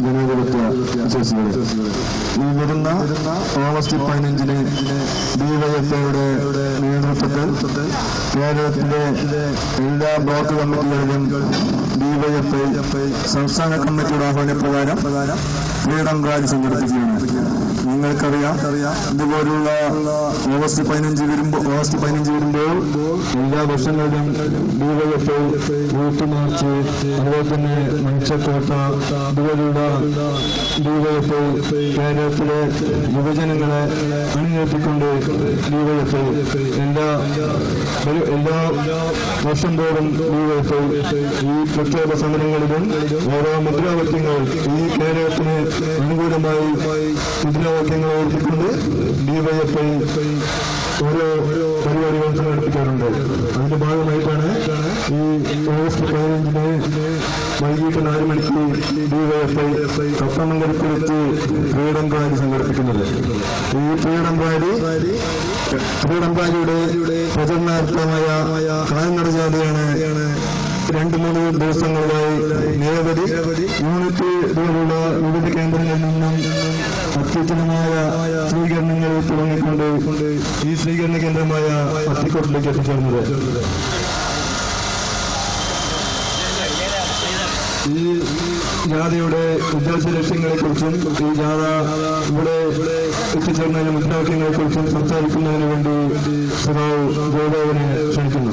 ജനാധിപത്യ വിശ്വാസികളെ, ഈ വരുന്ന ഓഗസ്റ്റ് 15-ന് ഡിവൈഎഫ്ഐയുടെ നേതൃത്വത്തിൽ കേരളത്തിലെ എല്ലാ ബ്ലോക്ക് കമ്മിറ്റികളിലും ഡിവൈഎഫ്ഐ സംസ്ഥാന കമ്മിറ്റിയുടെ ആഹ്വാനപ്രകാരം ഫ്രീഡം റാലി സംഘടിപ്പിക്കുകയാണ്. നിങ്ങൾക്കറിയാം, ഇതുപോലുള്ള ഓഗസ്റ്റ് 15 വരുമ്പോൾ എല്ലാ വർഷങ്ങളിലും ഡിവൈഎഫ്ഐ യൂത്ത് മാർച്ച്, അതുപോലെ തന്നെ മനുഷ്യക്കോട്ട, ഇതുപോലുള്ള ഡിവൈഎഫ്ഐ കേരളത്തിലെ യുവജനങ്ങളെ അണിനിരത്തിക്കൊണ്ട് ഡിവൈഎഫ്ഐ എല്ലാ വർഷം തോറും ഡിവൈഎഫ്ഐ ഈ പ്രത്യേക സമരങ്ങളിലും ഓരോ മുദ്രാവാക്യങ്ങൾ ഈ കേരളത്തിന് അനുകൂലമായി മുദ്രാവാക്യങ്ങൾ ഓർപ്പിക്കൊണ്ട് ഡിവൈഎഫ്ഐ ഓരോ പരിപാടികൾ സംഘടിപ്പിക്കാറുണ്ട്. അതിന്റെ ഭാഗമായിട്ടാണ് ഈ ഓഗസ്റ്റ് 15-ന് വൈകിട്ട് 4 മണിക്ക് ഡിവൈഎഫ്ഐ തത്തമംഗലത്ത് വെച്ച് ഫ്രീഡം റാലി സംഘടിപ്പിക്കുന്നത്. ഈ ഫ്രീഡം റാലിയുടെ പ്രചരണാർത്ഥമായ കാൽനട ജാഥയാണ് 2-3 ദിവസങ്ങളിലായി നിരവധി യൂണിറ്റ് പോലുള്ള വിവിധ കേന്ദ്രങ്ങളിൽ നിന്നും അത്യുത്തമമായ സ്വീകരണങ്ങൾ തുടങ്ങിക്കൊണ്ട് ഈ സ്വീകരണ കേന്ദ്രമായ അത്തിക്കോട്ടിലേക്ക് എത്തിച്ചേർന്നത്. ഈ ജാഥയുടെ ഉദ്ദേശ ലക്ഷ്യങ്ങളെക്കുറിച്ചും ഈ ജാഥ ഇവിടെ എത്തിച്ചേർന്നതിന് മുദ്രാവാക്യങ്ങളെക്കുറിച്ചും സംസാരിക്കുന്നതിന് വേണ്ടി സഖാവ് ഗോപാലിനെ ക്ഷണിക്കുന്നു.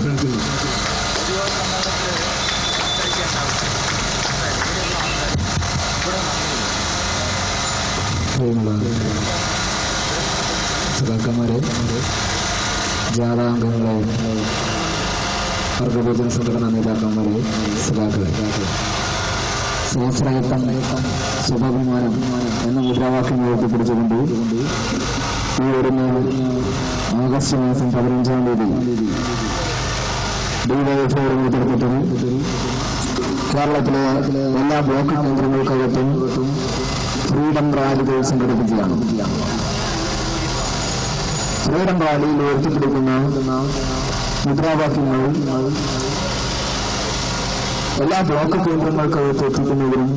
സഖാക്കന്മാരെ, ജാഥാംഗങ്ങളെ, വർഗബോധന സംഘടനാ നേതാക്കന്മാരെ, സഖാക്കളെ, സ്വാശ്രയത്വം സ്വാഭിമാനം എന്ന മുദ്രാവാക്യം ഉയർത്തിപ്പിടിച്ചുകൊണ്ട് ഈ വരുന്ന ആഗസ്റ്റ് മാസം 15-ാം തീയതി ഡിവൈഎഫ്ഐയുടെ നേതൃത്വത്തിൽ കേരളത്തിലെ എല്ലാ ബ്ലോക്ക് കേന്ദ്രങ്ങൾക്കകത്തും ഫ്രീഡം റാലികൾ സംഘടിപ്പിക്കുകയാണ്. ഫ്രീഡം റാലിയിൽ ഉയർത്തിപ്പിടിക്കുന്ന മുദ്രാവാക്യങ്ങൾ എല്ലാ ബ്ലോക്ക് കേന്ദ്രങ്ങൾക്കകത്ത് എത്തിക്കുന്നതിനും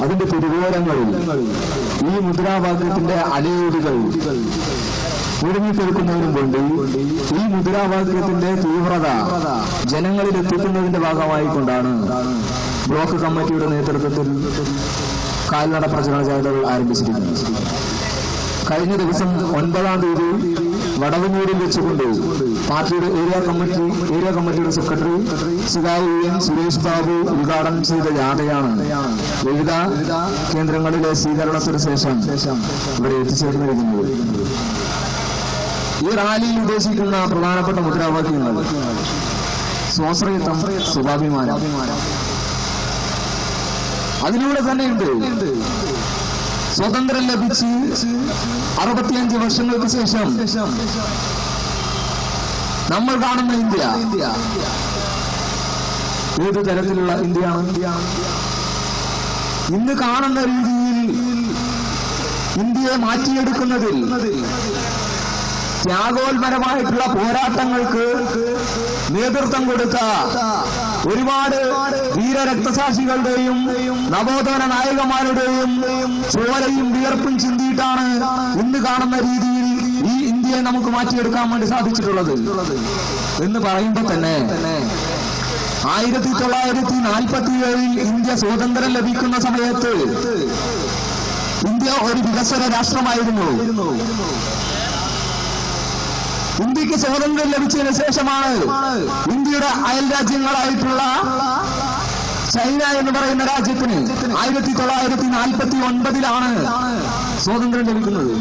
അതിന്റെ തിരുവോരങ്ങളിൽ ഈ മുദ്രാവാക്യത്തിന്റെ അലയൊലികൾ ഒഴുങ്ങിക്കേൾക്കുന്നതിനും വേണ്ടി ഈ മുദ്രാവാക്യത്തിന്റെ തീവ്രത ജനങ്ങളിൽ എത്തിക്കുന്നതിന്റെ ഭാഗമായിക്കൊണ്ടാണ് ബ്ലോക്ക് കമ്മിറ്റിയുടെ നേതൃത്വത്തിൽ കാൽനട പ്രചരണ ജാഥകൾ ആരംഭിച്ചിരിക്കുന്നത്. കഴിഞ്ഞ ദിവസം 9-ാം തീയതി വടവന്നൂരിൽ വെച്ചുകൊണ്ട് പാർട്ടിയുടെ ഏരിയ കമ്മിറ്റിയുടെ സെക്രട്ടറി സഖാവ് എൻ സുരേഷ് ബാബു ഉദ്ഘാടനം ചെയ്ത ജാഥയാണ് വിവിധ കേന്ദ്രങ്ങളിലെ സ്വീകരണത്തിന് ശേഷം ഇവിടെ എത്തിച്ചേർന്നിരിക്കുന്നത്. ഈ റാലിയിൽ ഉദ്ദേശിക്കുന്ന പ്രധാനപ്പെട്ട മുദ്രാവാക്യങ്ങൾ സ്വാശ്രയത്വം സ്വാഭിമാനം. അതിലൂടെ തന്നെയുണ്ട് സ്വാതന്ത്ര്യം ലഭിച്ച് 65 വർഷങ്ങൾക്ക് ശേഷം നമ്മൾ കാണുന്ന ഇന്ത്യ ഏത് തരത്തിലുള്ള ഇന്ത്യയാണ്? ഇന്ന് കാണുന്ന രീതിയിൽ ഇന്ത്യയെ മാറ്റിയെടുക്കുന്നതിൽ ത്യാഗോൽപരമായിട്ടുള്ള പോരാട്ടങ്ങൾക്ക് നേതൃത്വം കൊടുത്ത ഒരുപാട് വീരരക്തസാക്ഷികളുടെയും നവോത്ഥാന നായകന്മാരുടെയും ചോരയും വിയർപ്പും ചിന്തിയിട്ടാണ് ഇന്ന് കാണുന്ന രീതിയിൽ ഈ ഇന്ത്യയെ നമുക്ക് മാറ്റിയെടുക്കാൻ വേണ്ടി സാധിച്ചിട്ടുള്ളത് എന്ന് പറയുമ്പോൾ തന്നെ 1947-ൽ ഇന്ത്യ സ്വാതന്ത്ര്യം ലഭിക്കുന്ന സമയത്ത് ഇന്ത്യ ഒരു വികസന രാഷ്ട്രമായിരുന്നു. ഇന്ത്യക്ക് സ്വാതന്ത്ര്യം ലഭിച്ചതിന് ശേഷമാണ് ഇന്ത്യയുടെ അയൽ രാജ്യങ്ങളായിട്ടുള്ള ചൈന എന്ന് പറയുന്ന രാജ്യത്തിന് 1949-ലാണ് സ്വാതന്ത്ര്യം ലഭിക്കുന്നത്.